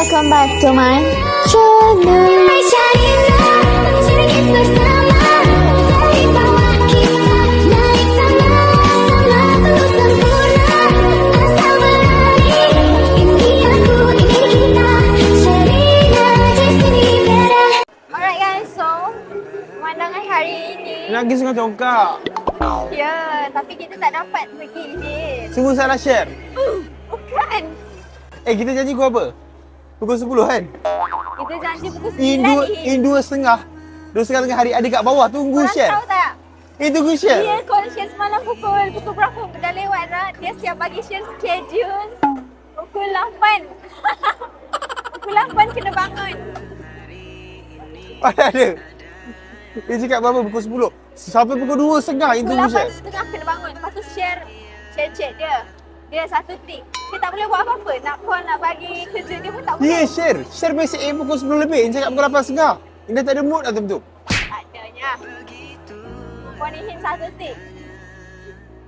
welcome back to my channel. Alright guys, so pemandangan hari ini. Nak pergi Sungai Congkak. Ya, tapi kita tak dapat pergi Izin. Sungguh salah share. Bukan. Kita janji pukul apa? Pukul 10 kan? Kita janji pukul 9 In 2.30. 2.30 tengah hari ada kat bawah. Tunggu Korang share. tahu tak? Tunggu share. Dia call share semalam pukul berapa? Dah lewat dah. Dia siap bagi share schedule. Pukul 8. Pukul 8 kena bangun. Ada. Dia cakap berapa? Pukul 10. Sampai pukul 2.30 Pukul tunggu share. 8.30 kena bangun. Lepas tu share check dia. Dia satu tik. Dia tak boleh buat apa-apa. Nak call, nak bagi kerja dia pun tak boleh. Ya, share. Share mesej pukul 10 lebih. Dia cakap pukul 8.30. Dia tak ada mood lah betul-betul. Adanya. Puan Ihin satu tik.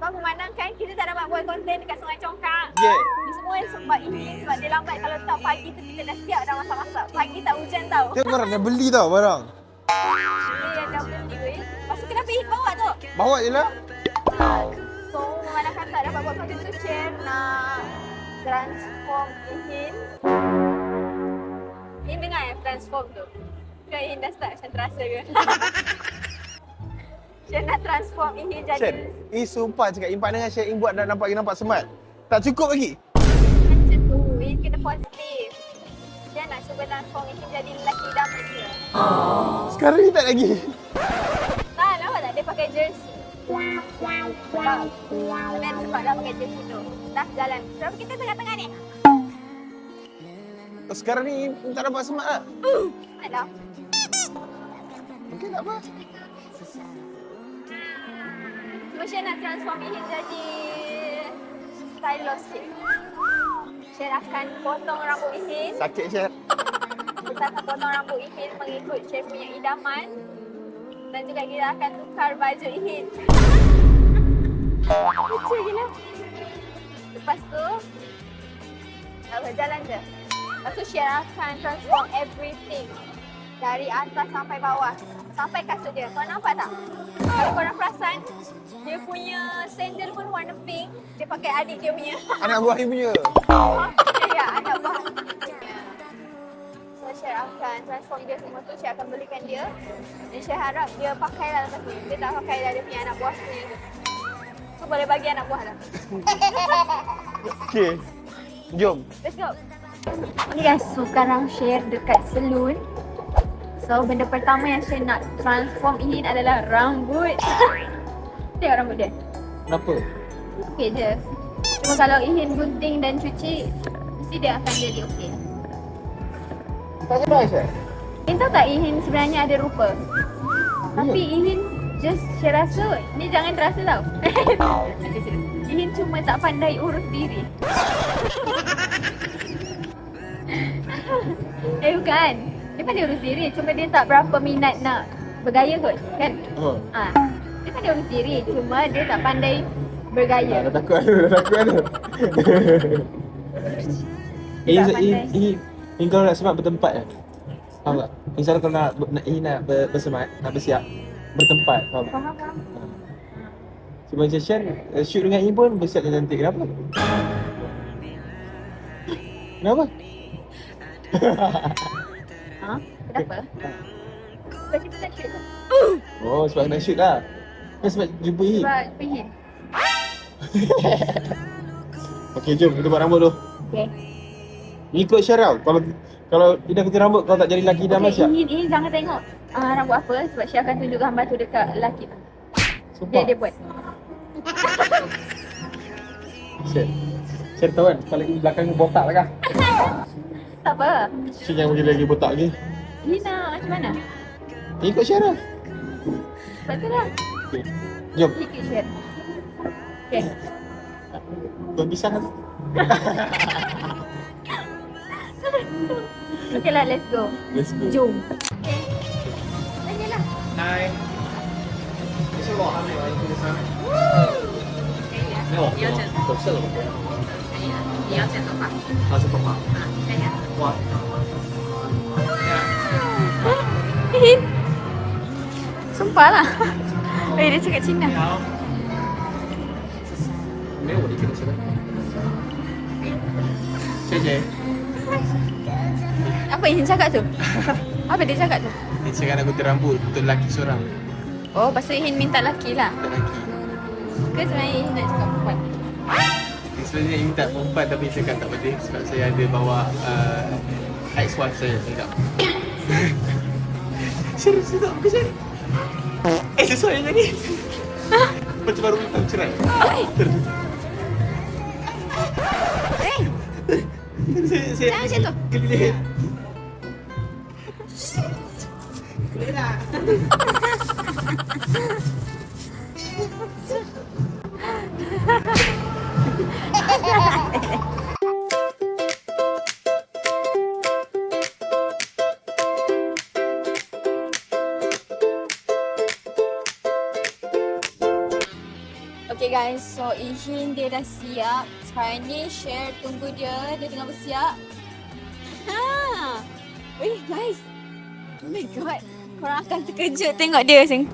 Kau memandangkan kita tak dapat buat konten dekat Sungai Congkak. Yeah. Ini semua sebab Ihin, sebab dia lambat. Kalau tak pagi tu kita dah siap dah masak-masak. Pagi tak hujan tau. Tengok korang dah beli tau barang. Dia yang dah beli weh. Lepas tu kenapa Ihin bawa tu? Bawa je lah. So memandangkan tak dapat buat konten tu, share nak transform Ihin. Ihin dengar transform tu. Kan Ihin dah start macam terasa ke? Share nak transform Ihin jadi Share. Sumpah cakap impak dengan share buat dah nampak smart. Tak cukup lagi. macam tu. Ihin kena positif. Share nak cuba transform Ihin jadi lelaki idaman dia. Sekarang ni tak lagi. Tak, nampak tak? Dia pakai jersey. Sebab sebab dah pakai jersey tu. Dah jalan. Berapa kita tengah-tengah ni? Sekarang ni tak nampak smart lah. Tak dah. Mungkin tak apa. Cuma Share nak transform Ihin jadi stylish sikit. Share akan potong rambut Ihin. Sakit share. Kita akan potong rambut Ihin mengikut Share punya idaman. Dan juga kita akan tukar baju Ihin. Lucu gila. Lepas tu, berjalan je. Lepas tu Share akan transform everything. Dari atas sampai bawah. Sampai kasut dia. Korang nampak tak? Kalau korang perasan, dia punya sandal pun warna pink. Dia pakai adik dia punya. Anak buah ni punya. Ya, anak buah. So Share akan transform dia semua tu. Share akan belikan dia. Dan Share harap dia pakai lah lepas ni. Dia tak pakai lah dia punya anak buah punya tu. So boleh bagi anak buah lah. Okay. Jom. Let's go. Okay guys, so sekarang Share dekat salon. So benda pertama yang Share nak transform Ihin adalah rambut. Tengok rambut dia. Kenapa? Okey je. Cuma kalau Ihin gunting dan cuci, mesti dia akan jadi okey. Tak sedar share. Ihin tahu tak Ihin sebenarnya ada rupa? Tapi Ihin just Share rasa, ni jangan terasa tau. Ihin cuma tak pandai urus diri. Bukan. Dia pandai urus diri, cuma dia tak berapa minat nak bergaya kot, kan? Dia pandai urus diri, cuma dia tak pandai bergaya. Dah takut ada. Ini kalau nak semat bertempat kan? Faham tak? Misalnya kalau nak bersemat, nak bersiap bertempat, faham tak? Faham? Cuma macam Shan, shoot dengan ini pun bersiap dan cantik. Kenapa? Kenapa? Kenapa? Sebab kita nak shoot tu. Oh, sebab nak shoot lah. Kan sebab jumpa Ihin. Sebab Ihin. Okey, jom kita buat rambut tu. Okay. Ikut Syar tau. Kalau tidak gunting rambut, kalau tak jadi lelaki dah Okay, Syar. Ihin jangan tengok rambut apa sebab Syah akan tunjuk gambar tu dekat lelaki tu. Sumpah. Dia buat. Syar tahu kan, kalau di belakang botak lah kah? Tak apa. Syar jangan bagi lagi botak lagi. Ihin nak macam mana? Ikut Syar lah. Sebab tu lah. Okey. Jom. Ikut Syah. Okay. Tuan pisang kan? Okay lah, let's go. Let's go. Jom. Okay. Lanjutlah. Hai. 你是我还没有一个三。可以啊。没有，你要剪手色。可以啊。你要剪头发？他是头发。啊，可以啊。哇， Hin. Sumpah lah. Dia cakap Cina. Mewah dia kena sana. Cik. Apa Hin cakap tu? Apa dia cakap tu? Dia cakap nak gunting rambut untuk lelaki seorang. Oh, pasal Hin minta lelaki lah. Tak lelaki. Ke sebenarnya Hin nak cakap perempuan? Dia sebenarnya minta perempuan tapi saya cakap tak boleh sebab saya ada bawa ex-wife saya cakap. Serius tak? Bukan saya. Sesuai yang ni. Macam baru minta cerai. Saya Jangan macam tu. Kelihatan. Okay guys, so Ihin dia dah siap. Sekarang ni share tunggu dia. Dia tengah bersiap. Weh guys. Oh my god. Korang akan terkejut tengok dia sing.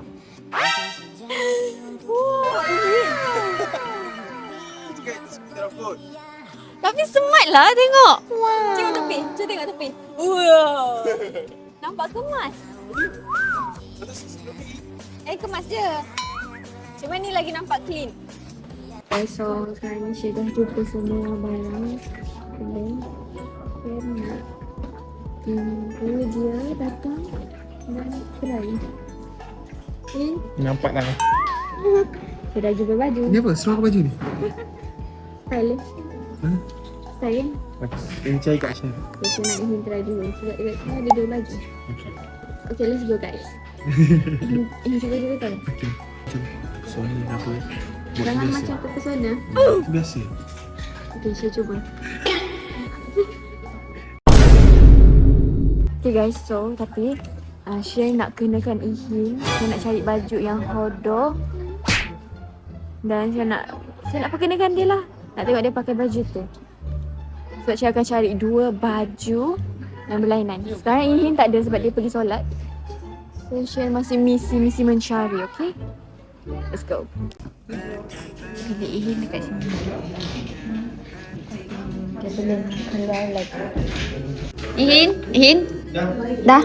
Tapi smart lah tengok. Tengok tepi. Cuba tengok tepi. Wow. Nampak kemas. Kemas je. Cuma ni lagi nampak clean. So sekarang ni Syed dah jumpa semua barang. And then Syed nak tunggu dia datang dan try. Nampak lah. Syed dah jumpa baju. Ni apa? Semua baju ni? Style dia. Style kan? Ini cari kat Syed. Saya nak Ihin try dulu. Sebab dekat sini ada 2 baju. Okay, let's go guys. Ihin cuba dulu tau. Okay. Pesona ni apa? Jangan macam terpesona. Itu biasa. Okay, saya cuba. Okay guys, so tapi Syed nak kenakan Ihin. Saya nak cari baju yang hodoh. Dan saya nak perkenakan dia lah. Nak tengok dia pakai baju tu. Sebab saya akan cari 2 baju yang berlainan. Sekarang Ihin tak ada sebab dia pergi solat. So Syed masih misi mencari, okay? Let's go. Bilik Ihin dekat sini. Dia belum keluar lagi. Ihin? Dah?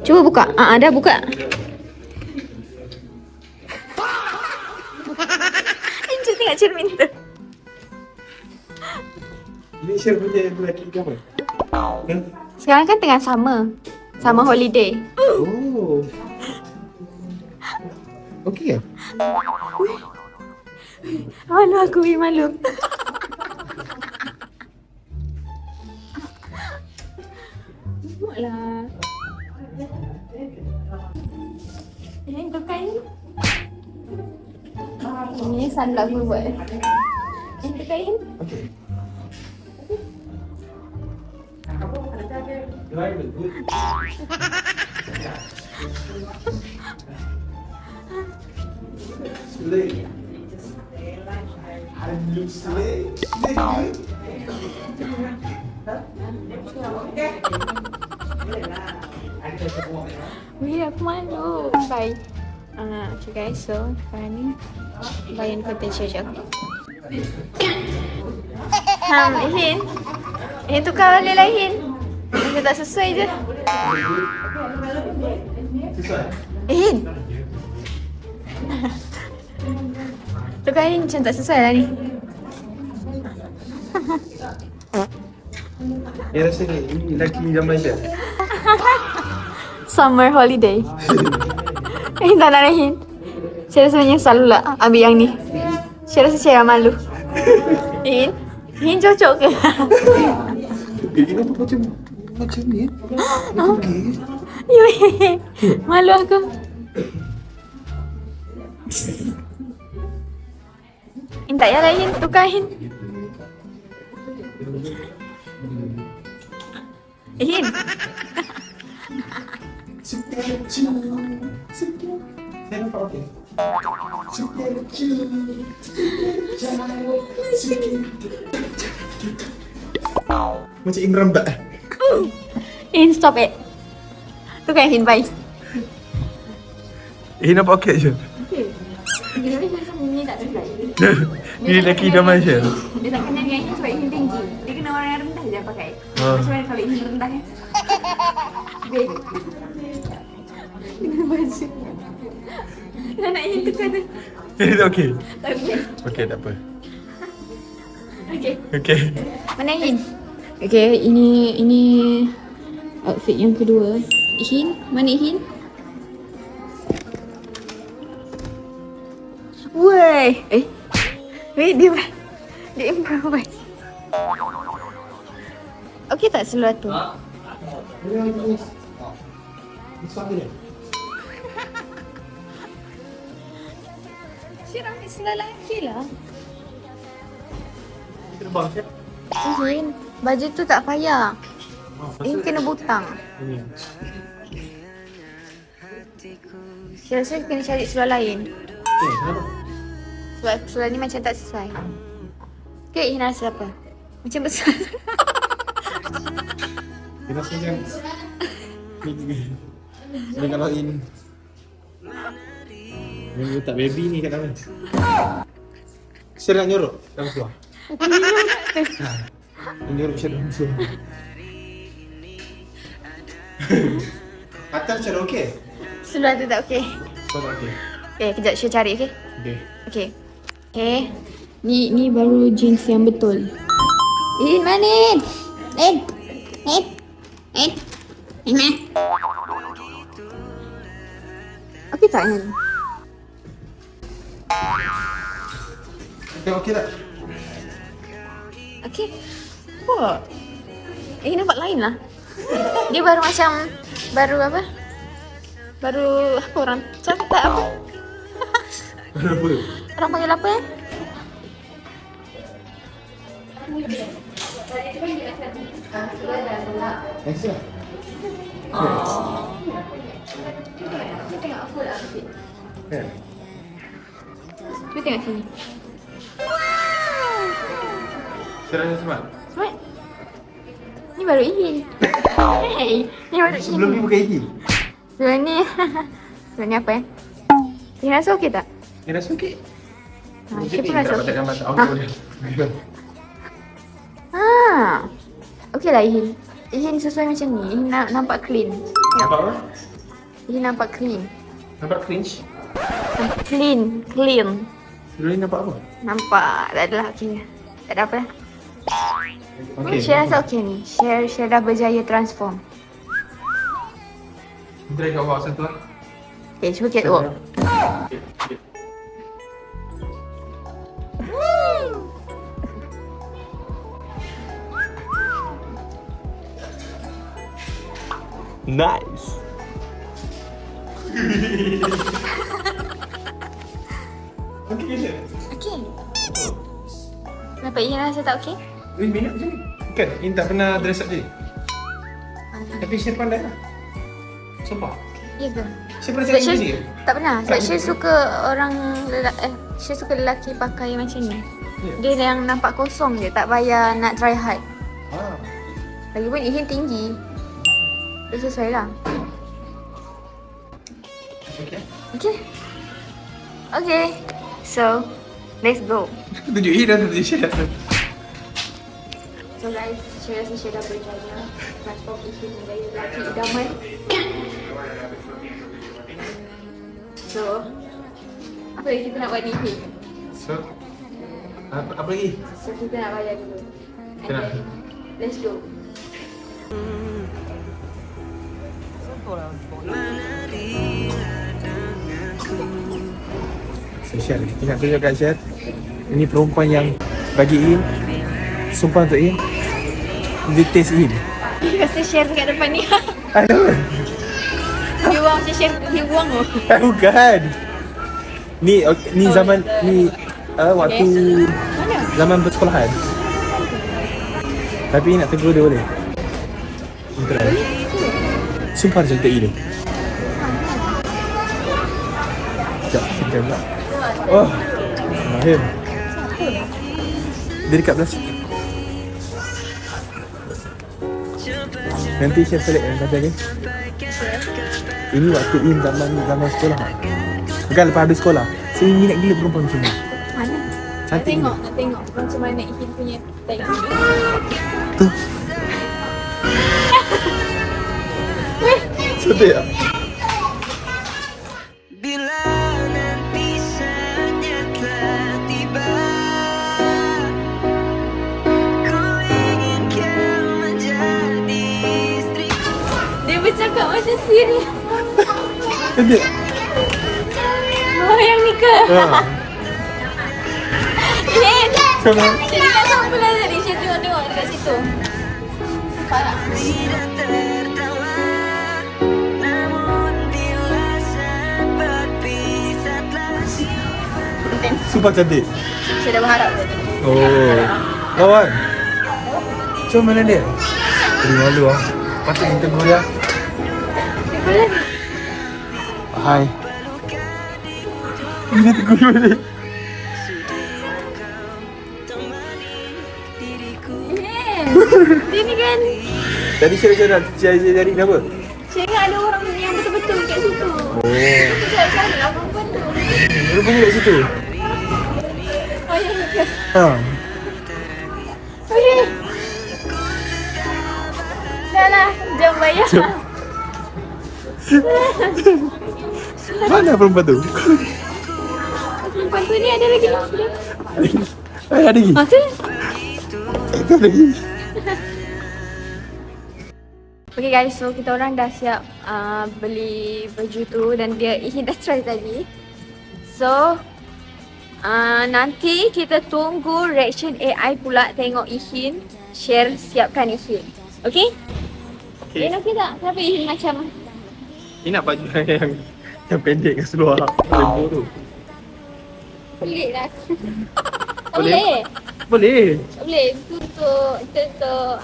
Cuba buka. Dah buka. Cuba tengok cermin tu. Ini Syed punya lelaki ke apa? Sekarang kan tengah Summer holiday. Oh. Okey ke? Malu aku, malu. Tengoklah. Ini tukar ni. Ini sunblock aku buat. Ini tukar ni. Okey. Driver good. Slay. You slay. Slay good. Wih, aku malu. Bye. Okay guys, so sekarang ni bayan konten share aku. Ihin tukar balik lah Ihin. Dia tak sesuai je. Sesuai. Ihin. Tukar Ihin macam tak sesuai lah ni. Rasa ni lelaki zaman Malaysia. Summer holiday. Ihin tak nak Ihin. Saya rasa menyesal pula ambil yang ni. Saya rasa saya malu. Ihin cocok ke? Ini apa macam ni? Okey. Malu aku. Tak payahlah Ihin, tukar Ihin. Ihin. Saya nampak okey. Macam Imran Bak. Ihin, stop it. Tukar Ihin, bye. nampak okey je. Okey. Dia macam ni tak selesai. Ni lelaki idaman Syed. Dia tak kena dengan ini sebab ini tinggi. Dia kena orang yang rendah je pakai. Ah. Macam mana kalau ini rendah ya? Baik. Kena baju. Dah nak ini tukar tu. Ini tak okey. Tak okey. Okey, tak apa. Okey. Okey. Mana Hin? Okey, ini outfit yang kedua. Hin, mana Hin? Woi, wait dia improvise. Okey tak seluar tu? Syirah ambil seluar lelaki lah. Terbang Syed. Hin, baju tu tak payah. Ini kena butang. Ini. Saya rasa kena cari seluar lain. Kenapa? Sebab seluar ni macam tak sesuai. Okay, Hin rasa apa? Macam besar. Dia rasa macam ni kalau in ni letak baby ni kat dalam ni. Syed nak nyorok dalam seluar. Nyorok Syed dalam seluar. Atas Syed okey? Seluar tu tak okey. Seluar tak okey? Okay, kejap saya cari okey. Okey. Okay. Okay. Ni baru jeans yang betul. In mana? In. Mana? Okey tak ni? Okey tak? Okey. Wah. Nampak lain lah. Dia baru macam baru apa? Baru apa orang cakap tak apa? Kenapa? Orang panggil apa eh? Nice lah. Kan? Cuba tengok sini. Syed rasa smart? Smart. Ni baru Ihin. Hey, ni baru Ihin. Sebelum ni bukan heel. Sebelum ni sebelum ni apa eh? Ni rasa okey tak? Dia rasa okey. Saya pun rasa okey. Gambar tak okey. Okey lah Ihin. Ihin sesuai macam ni. Ihin nampak clean. Nampak apa? Ihin nampak clean. Nampak cringe? Nampak clean. Sebelum ni nampak apa? Nampak. Tak adalah okey. Tak ada apa lah. Okey. Saya rasa okey ni. Share dah berjaya transform. Kita kat bawah satu lah. Okay, cuba catwalk. Nice. Okey ke? Okey. Kenapa Ihin rasa tak okey? Minat macam ni. Kan, In tak pernah dress up je. Tapi Syed pandai lah. Sumpah. Ya ke? Syed pernah Sebab cakap macam ni ke? tak pernah. Sebab Syed suka orang Syed suka lelaki pakai macam ni. Ya. Dia yang nampak kosong je, tak payah nak try hard. Ah. Lagipun Ihin tinggi. Dia sesuai lah. Okey. Okay. Okay. So, let's go. Tunjuk In dan tunjuk Syed. So guys, saya rasa Syed dah berjaya transform Ihin menjadi lelaki idaman. So, apa yang kita nak buat ni Ihin? So, apa lagi? So kita nak bayar dulu. And Kenapa? then, let's go. So Syed, kita nak tunjuk kat Syed. Ini perempuan yang bagi In. Sumpah untuk In. Dia taste In. Dia rasa share kat depan ni. Aduh. Dia buang macam share, dia buang tu. Bukan. Ni zaman ni waktu Mana? zaman persekolahan. Tapi nak tegur dia boleh. Betul. Sumpah dia cantik gila. Sekejap, sekejap pula. Oh, Mahir. Dia dekat belah situ. Nanti share balik yang kata ni. Ini waktu In zaman sekolah. Kan lepas habis sekolah, saya minat gila perempuan macam ni. Mana? Cantik Nak tengok macam mana Ihin punya type. Tu. Cantik tak? Bila nanti saatnya telah tiba, ku ingin kau menjadi istriku. Dia bercakap macam Siri. Cantik. Oh, yang ni ke? Ha. Ihin! Sama. Jadi kat siapa lah tadi? Saya tengok dekat situ. Nampak tak? Tidak tertawa, namun bila saat berpisah telah Sumpah cantik. Saya dah berharap tadi. Oh. Kawan. Macam mana dia? Jadi malu ah. Patut kita tegur dia. Hai. Dia tegur balik. Ihin! Dia ni kan Tadi saya cari apa? saya ingat ada orang yang betul-betul kat situ. Oh. Saya cari lah perempuan tu. Rupanya kat situ. Oh, yang ni ke? Ha. Okey. Dah lah, jom bayar. Mana perempuan tu? Perempuan tu ni ada lagi. Ada lagi. Ah, tu. Ada lagi. Okay guys, so kita orang dah siap beli baju tu dan Ihin dah try tadi. So nanti kita tunggu reaction AI pula tengok Ihin share siapkan Ihin. Okay? Okay. Ihin okay tak? Kenapa Ihin macam Ni nak baju yang pendek ke seluar lembu tu. pelik lah. Tak Boleh? boleh? Boleh. Tak boleh. Itu untuk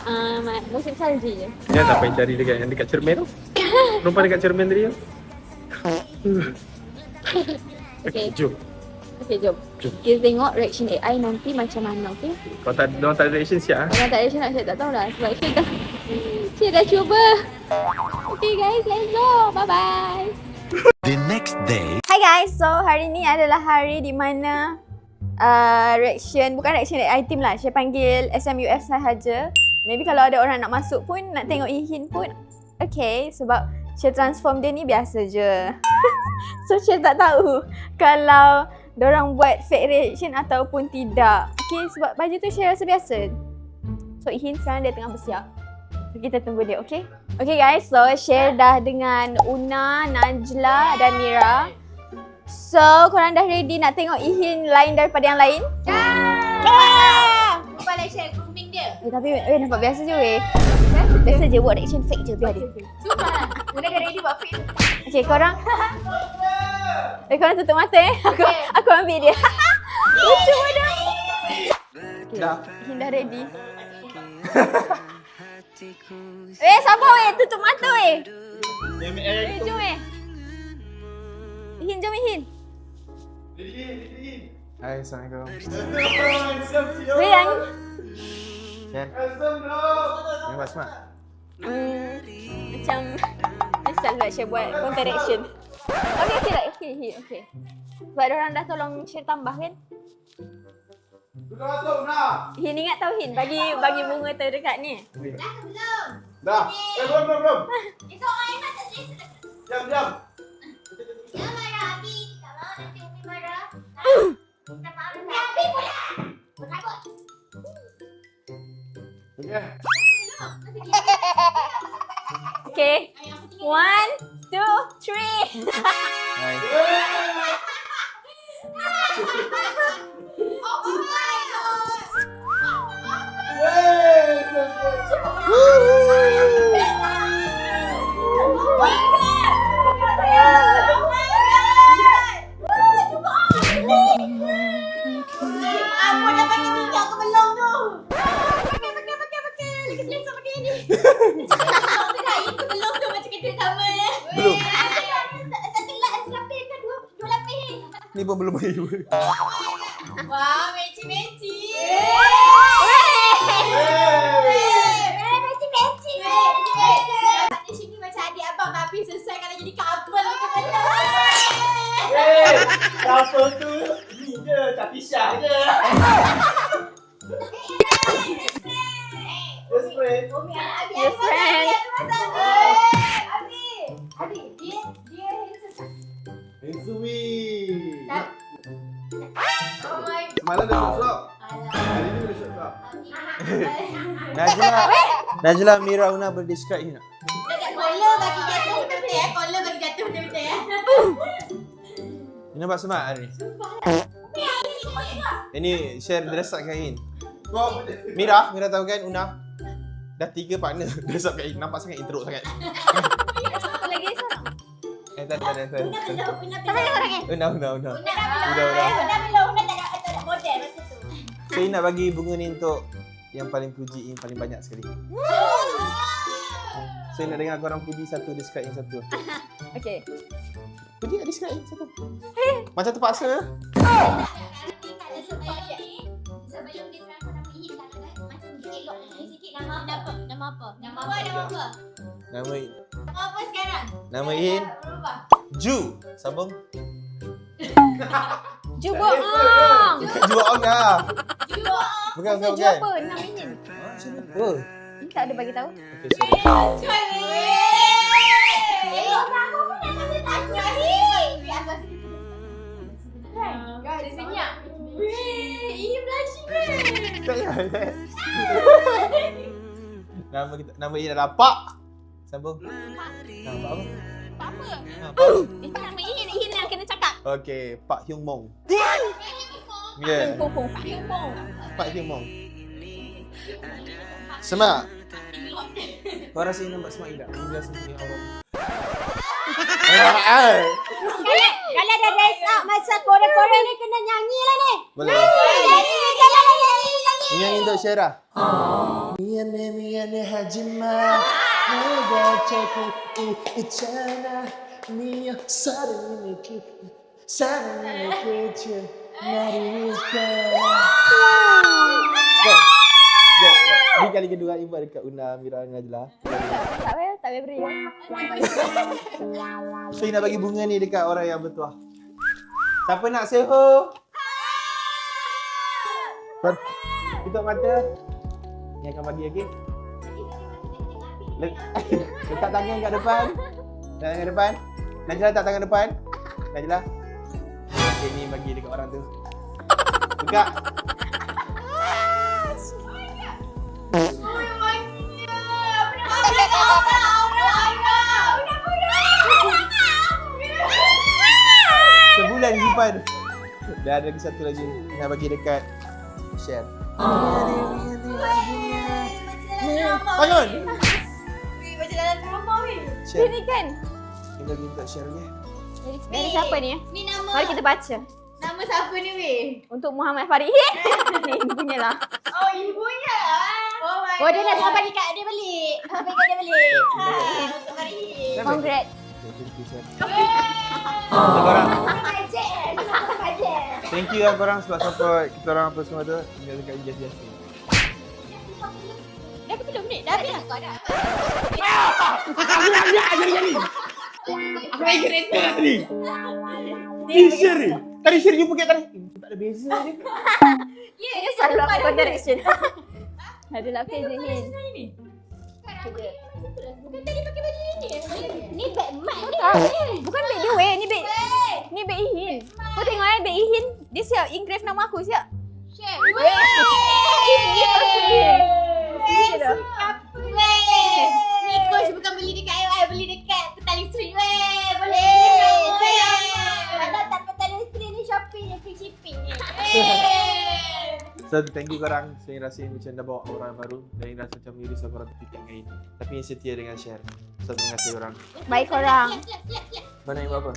musim salji je. Dia tak payah cari dekat yang dekat cermin tu. Perempuan dekat cermin tadi tu. Okay. Jom. Okay, jom. Jom. Kita tengok reaction AI nanti macam mana, okay? Kalau tak dia orang tak ada reaction siap ah. Kalau tak reaction nak saya tak tahulah sebab saya dah cuba. Okay guys, let's go. Bye-bye. The next day. Hi guys, so hari ni adalah hari di mana bukan reaction AI team lah. Saya panggil SMUF sahaja. Maybe kalau ada orang nak masuk pun, nak tengok Ihin pun okay, sebab saya transform dia ni biasa je. So saya tak tahu kalau dorang buat fake reaction ataupun tidak. Okay, sebab baju tu saya rasa biasa. So Ihin sekarang dia tengah bersiap. So kita tunggu dia, okay? Okay guys, so share dah dengan Una, Najla dan Mira. So korang dah ready nak tengok Ihin lain daripada yang lain? Lupa like share grooming dia. Tapi nampak biasa je weh. Biasa je buat reaction fake je biar dia. Sumpah lah. Mula dah ready buat fit. Okay korang korang tutup mata Aku ambil dia. Lucu dah. Dah. Ihin dah ready. Sabar weh, tutup mata weh. Jom weh. Ihin, jom Ihin. Hai, Assalamualaikum. Weh yang Ken. Memang smart. macam misal lah saya buat counter reaction. Okay lah, okay. Sebab orang dah tolong share tambah kan? Hin ingat tau Hin, bagi bunga tu dekat ni. Dah. Belum. Esok I tak tulis. Diam. Jangan marah Abi. Kalau nanti Umi marah. Minta maaf dengan Abi pula. Berkabut. Okay. Okay. 1, 2, 3. Hai. Oh my god. Apa dah bagi minyak ke belum tu? Pakai. Lagi selesa pakai ni. Belum tu dah, itu belum tu macam kedua sama ya. Belum. Satu lapis kan, dua lapis. Ni pun belum bagi. Wah, meci-meci. Meci-meci. Kat sini macam adik abang tapi selesai kalau jadi couple. Your friend. Abi, dia handsome. Enzumi. Oh my Semalam dah shop-shop. Alah. Hari ni boleh shop-shop. Najla, Mira, Una boleh describe ni tak? Kola bagi jatuh betul-betul ya. Kola bagi jatuh betul-betul ya. Ni nampak smart hari ni. Ini share dress up kain. Kau boleh. Mira tahu kan Una? Dah 3 partner dress up kain. Nampak sangat intro sangat. Apa lagi sana? Tak. Una belum. Una. Una belum tak ada model masa tu. Saya nak bagi bunga ni untuk yang paling puji, yang paling banyak sekali. Saya nak dengar korang puji satu, describe yang satu. Okay. Puji tak describe yang satu? Macam terpaksa. Sebelum dia transfer nama Ihit kan, macam dia elok sikit nama apa? Nama apa? Nama Nama apa sekarang? Nama In Berubah. Ju. Sambung. Ju bohong. Ju on lah. Bukan. Ju apa? Nama Ihin. Oh. Tak ada bagi tahu. Okay, sorry. Elok nama pun dah kata tanya Ihit. Kan, dia senyap. Ihit blushing Tak payah. Nama In adalah Pak. Sambung. Nama apa? Apa? Pak. Itu nama Ihin. Ihin yang kena cakap. Okay, Pak Hyung Mong. Yeah. Pompong. Pak Pompong. Pak Hyung Mong. Semak. Kau rasa ini nampak semak tak? Ini biasa ni orang. Kalau ada dress up masa Korea ni kena nyanyi lah ni. Boleh. Nyanyi. Ini yang untuk Syarah. Miyane hajima Nega chaku ichana Niyo sarani kechu Narika. Ni kali kedua Ibu dekat Una, Mira dengan Najla. Tak payah beri. Saya nak bagi bunga ni dekat orang yang bertuah. Siapa nak seho? Tutup mata. Ni akan bagi okey. Letak tangan kat depan. Tangan depan. Najla letak tangan depan. Najla. Okey, ni bagi dekat orang tu. Buka. Sebulan simpan. Dah ada lagi satu lagi. Nak bagi dekat share. Bangun. Macam dalam drama weh. Share. Ini kan? Ini lagi untuk share ni. Dari siapa ni? Ni nama. Mari kita baca. Nama siapa ni weh? Untuk Muhammad Farid. Ni ibunya lah. Oh, ibunya lah. Oh my god. Oh, dia nak sampai bagi kat dia balik. Sampai kat dia balik. Untuk hari ini. Congrats. Thank you, share. Korang. Thank you lah korang sebab support kita orang apa semua tu. Tinggal dekat Injas. Dah ke belum ni? Dah habis lah. Kau dah. Aku lagi kereta tadi. T-shirt ni. Tadi share jumpa kat tadi. Tak ada beza je. Dia selalu aku direction. Adalah okay Zahin. Bukan tadi pakai baju ni. Ni beg mat ni. Bukan beg dia weh. Ni beg Ihin. Kau tengok beg Ihin. Dia siap engrave nama aku siap. Share. Ni coach bukan beli dekat IOI, beli dekat Petaling Street weh. Boleh. Kalau tak Petaling Street ni Shopee ni free shipping ni. So thank you korang. Saya rasa macam dah bawa orang baru. Dan rasa macam miris korang terpikat dengan ini. Tapi yang setia dengan share. So terima kasih korang. Baik korang. Mana yang apa?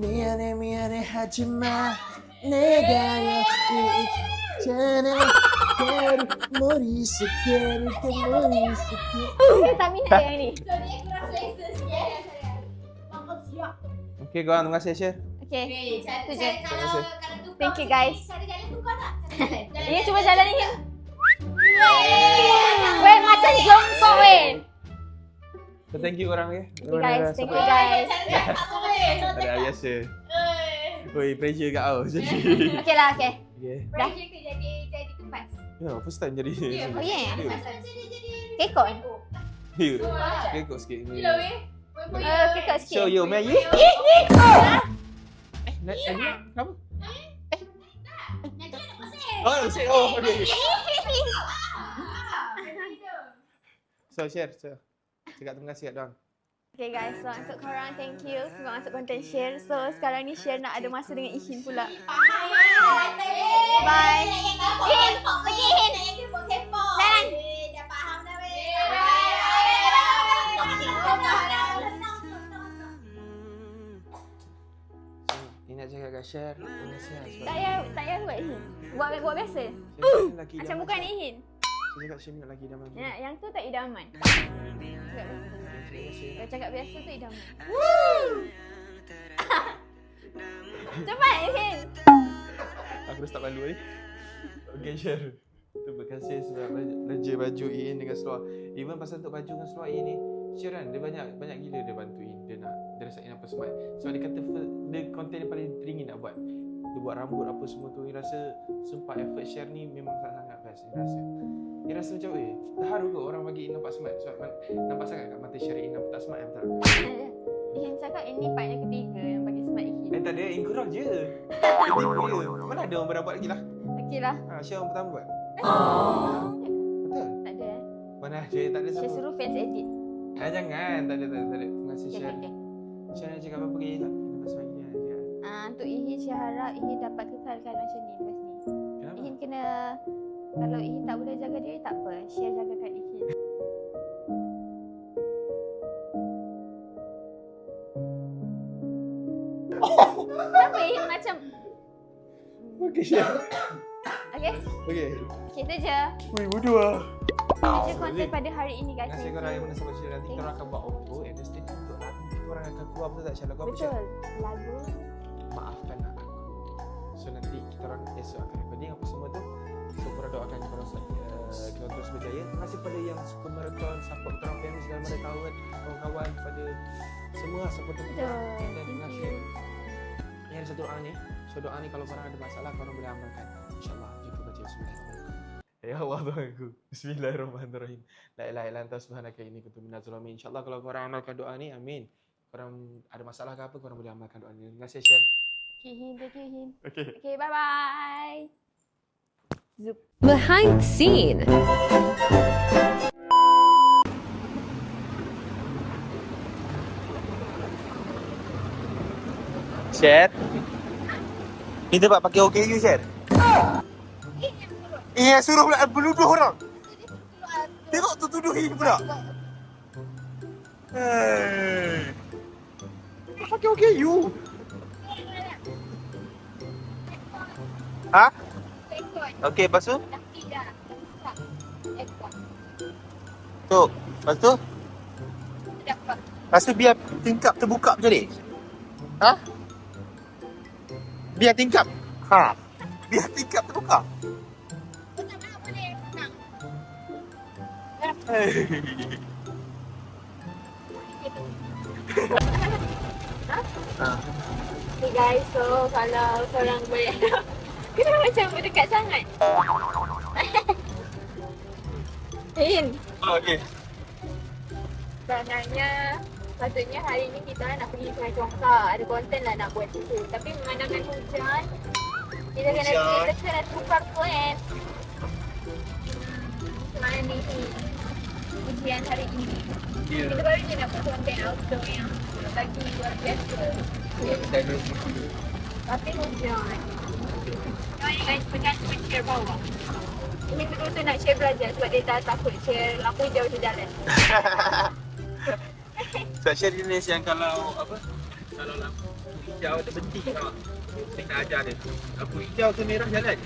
Miyane hajima Nega ichana Keru mori sekeru Saya tak minat yang ni. So dia kurang selesa sikit. Mama siap. Okay korang, terima kasih share. Okay. Itu je. Kalau tu Thank you guys. Cara jalan tu kau tak? Ini cuba jalan ni. Weh macam jongkok weh. So thank you korang ya. Okay guys, thank you guys. Ada biasa. Oi, pressure kat kau. Okay lah, okay. Okay. Pressure ke jadi kempas. Ya, first time jadi. Oh yeah. Ya. Kekon. Ya. Kekok sikit ni. Kekok sikit. So, yo, man. Najla, kenapa? Oh, sikit. Oh, okay. So, share. Cakap terima kasih kat dorang. Okay guys, so untuk korang thank you sebab masuk konten share. So sekarang ni share nak ada masa dengan Ihin pula. Bye. Ihin, pergi Ihin. Jalan. Dah faham dah weh. Ni nak cakap kat share. Terima kasih lah sebab Tak payah buat Ihin. Buat biasa. Share lelaki Macam idaman. bukan Ihin. Saya cakap Share ni lelaki idaman. Yang tu tak idaman. Terima kasih. Kau cakap biasa tu idaman. Cepat Ihin. Aku dah start malu ni. Okay, Share. Terima kasih sebab raja baju Iin dengan seluar. Even pasal untuk baju dengan seluar Iin ni, Share kan, dia banyak gila dia bantuin. Dia rasain apa semua. Sebab dia kata dia konten dia paling teringin nak buat. Dia buat rambut apa semua tu. Dia rasa sumpah effort Share ni memang sangat best. Dia rasa macam terharu ke orang bagi Iin nampak smart. Sebab nampak sangat kat mata Share Iin nampak tak smart, betul tak? Ihin cakap ini part yang ketiga yang bagi smart Ihin. Tak ada, Iin kurang je. Ketiga. Mana ada orang pernah buat lagi lah. Okey lah. Share orang pertama buat. Betul? Tak ada. Mana ada, tak ada Saya siapa. suruh fans edit. Jangan, tak ada. Terima kasih Share. Okay. Share nak cakap apa lagi tak? Kita masuk lagi aja. Untuk Ihin, saya harap Ihin dapat kekalkan macam ni lepas ni. Kenapa? Ihin kena, kalau Ihin tak boleh jaga diri tak apa, share jagakan Ihin. Kenapa Ihin macam Okey, Share. okay? Okey. Okay tu je. Wih, bodoh lah. Itu je konten pada hari ini guys. Terima kasih korang yang menonton Share. Nanti korang akan buat auto and then stay tune untuk lagu. Korang akan keluar betul tak Share? Lagu apa Share? Betul. Lagu Maafkan aku. So nanti kita orang esok akan recording apa semua tu. So korang doakan korang kita terus berjaya. Terima kasih pada yang suka marathon, support kita orang family segala mana kawan-kawan pada semua support kita. betul. Dan Thank terima kasih. you. Ini ada satu doa ni. So doa ni kalau korang ada masalah korang boleh amalkan. InsyaAllah kita baca bismillahirrahmanirrahim. Ya Allah Tuhanku. Bismillahirrahmanirrahim. La ilaha illa anta subhanaka inni kuntu minaz zalimin. InsyaAllah kalau korang amalkan doa ni, amin. Korang ada masalah ke apa korang boleh amalkan doa ni. Terima kasih Share. Okay, Ihin. Thank you, Ihin. Okay. Okay, bye-bye. Zup. Behind the scene. Share. Ni tempat pakai OKU Share. Yang suruh pula menuduh orang. Tengok tu tuduh ini pula. Pakai OKU. Ha? Okey, lepas tu? Tu, lepas tu? Lepas tu biar tingkap terbuka macam ni? Ha? Biar tingkap? Ha? Biar tingkap terbuka? Okay guys, so kalau korang boleh kenapa macam berdekat sangat? Ihin, Okey. sebenarnya patutnya hari ni kita nak pergi Sungai Congkak. Ada konten lah nak buat situ. Tapi memandangkan hujan, kita kena tukar plan. Macam mana ni ujian hari ini. Kita baru je nak buat konten outdoor yang lagi luar biasa. Tapi hujan. Semuanya guys, jangan share bawah. Ini betul-betul nak share belajar sebab dia dah takut share lampu hijau je jalan. Sebab Share jenis yang kalau apa? Kalau lampu hijau terhenti tau. Saya nak ajar dia. Lampu hijau ke merah jalan.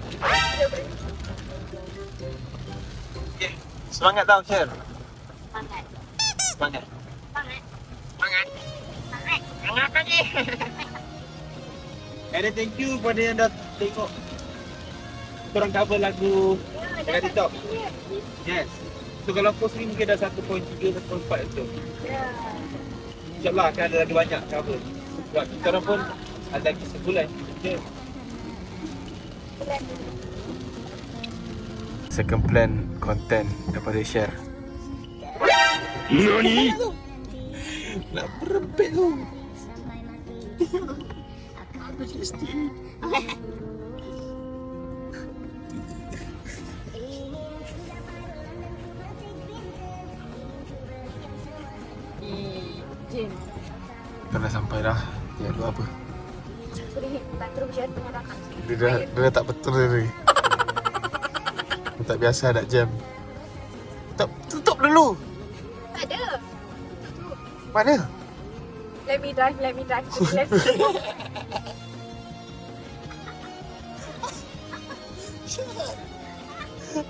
Okey. Semangat tau Share. Semangat. Semangat. Semangat. Semangat. Semangat. Semangat lagi. And thank you kepada yang dah tengok korang cover lagu dekat TikTok. Yes. So kalau post ni mungkin dah 1.3, 1.4 tu. Ya. InsyaAllah akan ada lagi banyak cover. Sebab kita orang pun ada lagi sebulan je. second plan content daripada share. Nani? Nak berempit tu. Apa jenis ni? Jim. Kita dah sampai dah. Ya, buat apa? Sorry, tak terus share penyerangan. Dia dah tak betul ni. Dia tak biasa nak jam. Tutup dulu. Tak ada. Mana? Let me drive. Dia dah takut.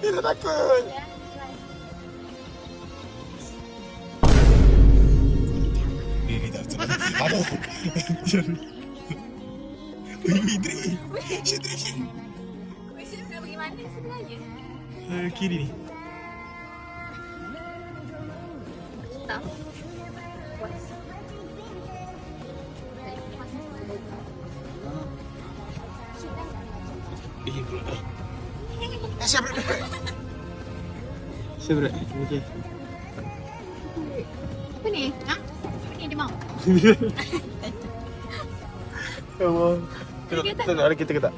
Dia tak betul. Ada. Idri. Mesti nak pergi mana sebenarnya? Kiri ni. Tak. Pula dah. Saya berat. Saya berat. Okey. Apa ni? Ha? Apa ni dia mau? Allah. Tengok ada kita ke tak?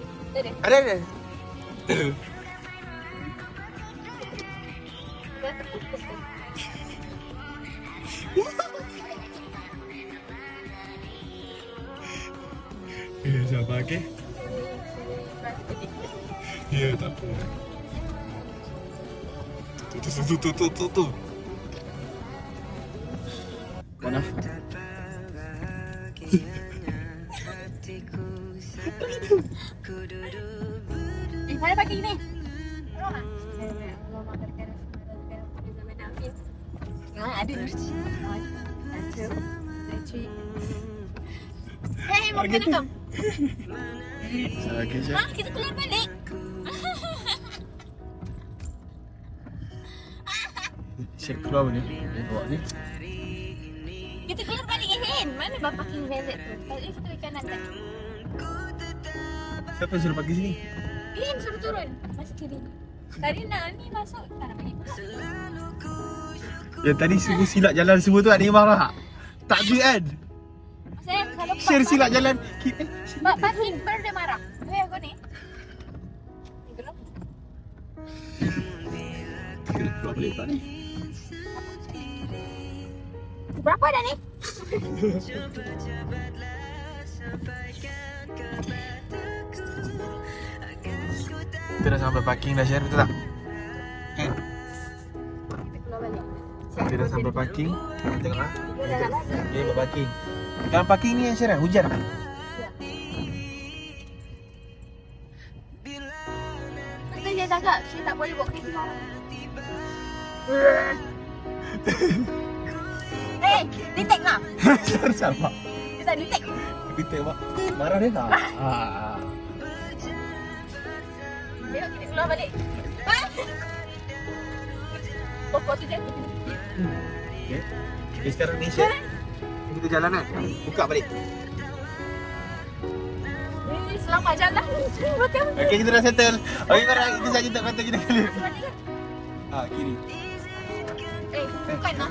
Ada. Ada. Ya, sabar okey. Ya, tak apa. Tu. Mana? Mana pagi ni? Ada. Hei, mau kena kam? Okey, Ha, kita keluar balik. Cek keluar ni. Bawa ni. Kita keluar balik Hen. Mana bab parking valet tu? Kalau kita ke kanan kan? Siapa suruh pergi sini? Hen suruh turun. Masuk kiri. Tadi nak ni masuk kanan balik. Ya tadi suruh silap jalan semua tu ada yang marah. Tak ada kan? Saya kalau Share silap jalan. parking baru dia marah. Hei aku ni. Keluar balik tak ni? Berapa dah ni? Kita dah sampai parking dah Share, betul tak? Kan? Kita keluar balik. Kita dah sampai parking. Tengok lah. Okay, buat parking. Dalam parking ni Share, hujan tak? Betul dia cakap, saya tak boleh bawa kereta sekarang. Hei, detect lah. Share sabar. Dia tak detect. Kita buat. Marah dia tak? Tengok kita keluar balik. Pokok tu jatuh. Okay. Okay, sekarang ni Share. Kita jalan kan? Buka balik. Selamat jalan. Betul. Okay, kita dah settle. Okay, korang kita saja tak kata kita kali. Kiri. Bukan lah.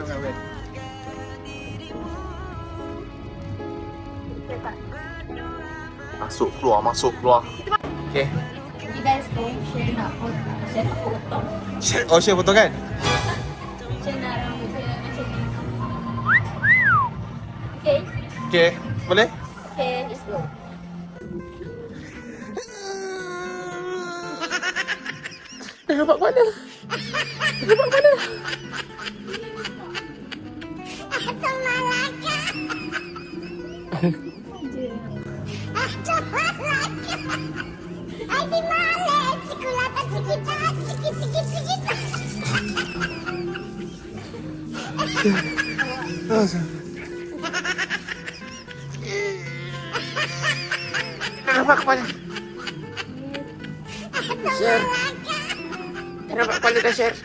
Masuk keluar. Okay. You guys know Share nak potong. Share foto kan? Share nak rambut dia macam ni. Okay. Okay, boleh? Okay, let's go. Dah nampak mana? Ay, di mali! Sikulatan sikit, sikit. Dah nampak kepala? Share. Dah nampak kepala dah Share?